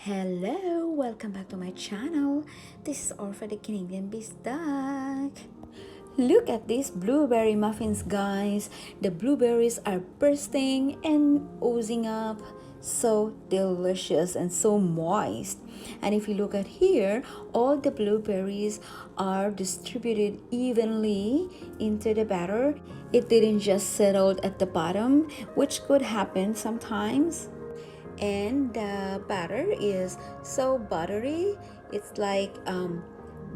Hello, welcome back to my channel. This is Orpha the Canadian Beefsteak. Look at these blueberry muffins, guys. The blueberries are bursting and oozing up. So delicious and so moist. And if you look at here, all the blueberries are distributed evenly into the batter. It didn't just settle at the bottom, which could happen sometimes. And the batter is so buttery. It's like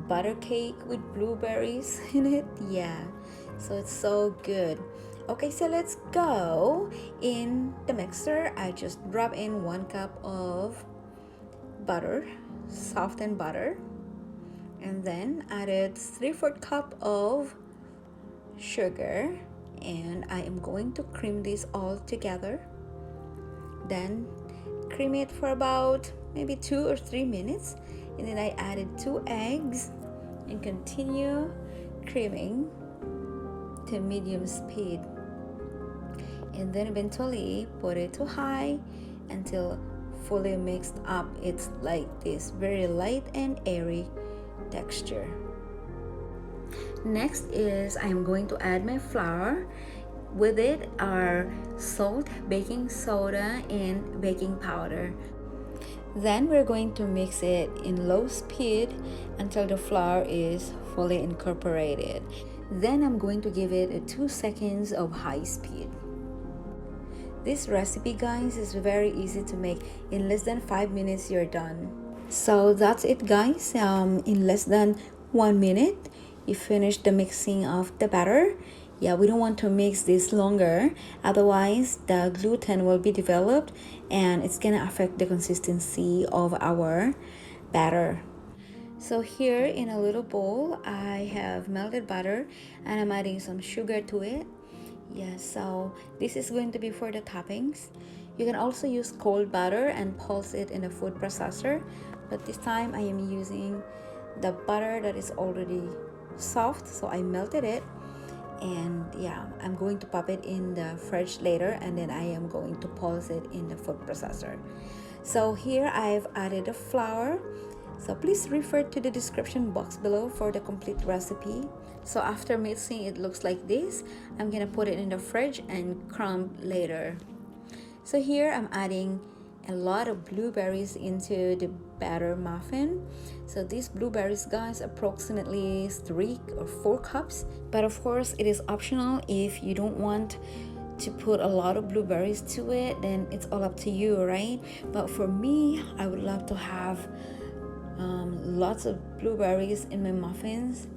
butter cake with blueberries in it. Yeah, so it's so good. Okay, so let's go in the mixer. I just drop in 1 cup of butter, softened butter, and then added 3/4 cup of sugar, and I am going to cream this all together. Then cream it for about maybe 2 or 3 minutes, and then I added 2 eggs and continue creaming to medium speed, and then eventually put it to high until fully mixed up. It's like this very light and airy texture. Next is I'm going to add my flour. With it are salt, baking soda, and baking powder. Then we're going to mix it in low speed until the flour is fully incorporated. Then I'm going to give it 2 seconds of high speed. This recipe, guys, is very easy to make. In less than 5 minutes you're done. So that's it, guys. In less than 1 minute you finish the mixing of the batter. Yeah, we don't want to mix this longer, otherwise the gluten will be developed and it's gonna affect the consistency of our batter. So here in a little bowl I have melted butter and I'm adding some sugar to it. Yeah, so this is going to be for the toppings. You can also use cold butter and pulse it in a food processor, but this time I am using the butter that is already soft, so I melted it. And yeah, I'm going to pop it in the fridge later, and then I am going to pulse it in the food processor. So here I've added the flour, so please refer to the description box below for the complete recipe. So after mixing, it looks like this. I'm gonna put it in the fridge and crumb later. So here I'm adding a lot of blueberries into the batter muffin. So these blueberries, guys, approximately 3 or 4 cups, but of course it is optional. If you don't want to put a lot of blueberries to it, then it's all up to you, right? But for me, I would love to have lots of blueberries in my muffins.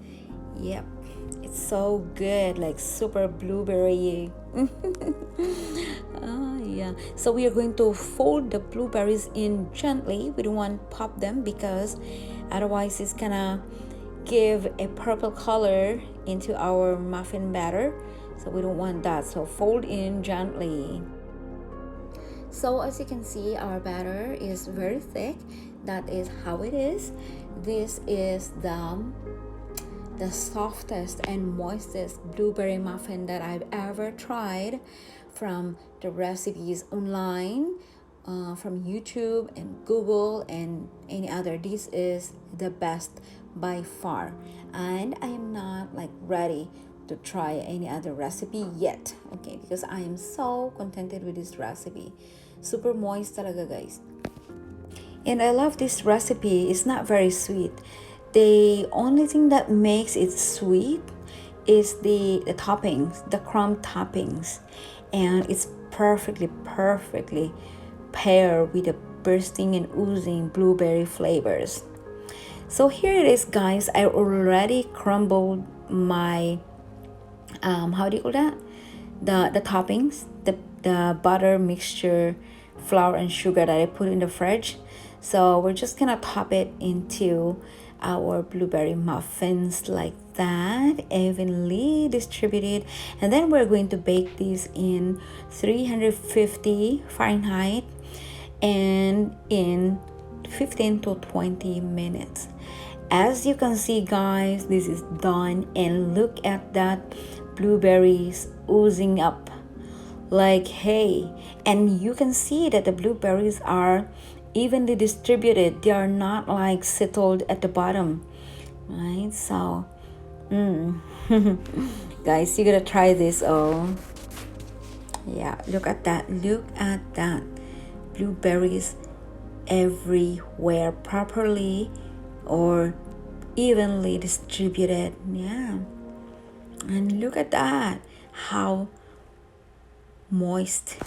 Yep, it's so good, like super blueberry. Yeah, so we are going to fold the blueberries in gently. We don't want to pop them because otherwise it's gonna give a purple color into our muffin batter, so we don't want that. So fold in gently. So as you can see, our batter is very thick. That is how it is. This is the softest and moistest blueberry muffin that I've ever tried from the recipes online, from YouTube and Google and any other. This is the best by far, and I am not like ready to try any other recipe yet, okay, because I am so contented with this recipe. Super moist talaga, guys. And I love this recipe. It's not very sweet. The only thing that makes it sweet is the toppings, the crumb toppings, and it's perfectly paired with the bursting and oozing blueberry flavors. So here it is, guys. I already crumbled my how do you call that, the toppings, the butter mixture, flour and sugar that I put in the fridge. So we're just gonna top it into our blueberry muffins like that, evenly distributed, and then we're going to bake these in 350 Fahrenheit and in 15 to 20 minutes. As you can see, guys, this is done, and look at that blueberries oozing up like, hey, and you can see that the blueberries are evenly distributed. They are not like settled at the bottom, right? So guys, you gotta try this. Oh yeah, look at that, look at that. Blueberries everywhere, properly or evenly distributed. Yeah, and look at that, how moist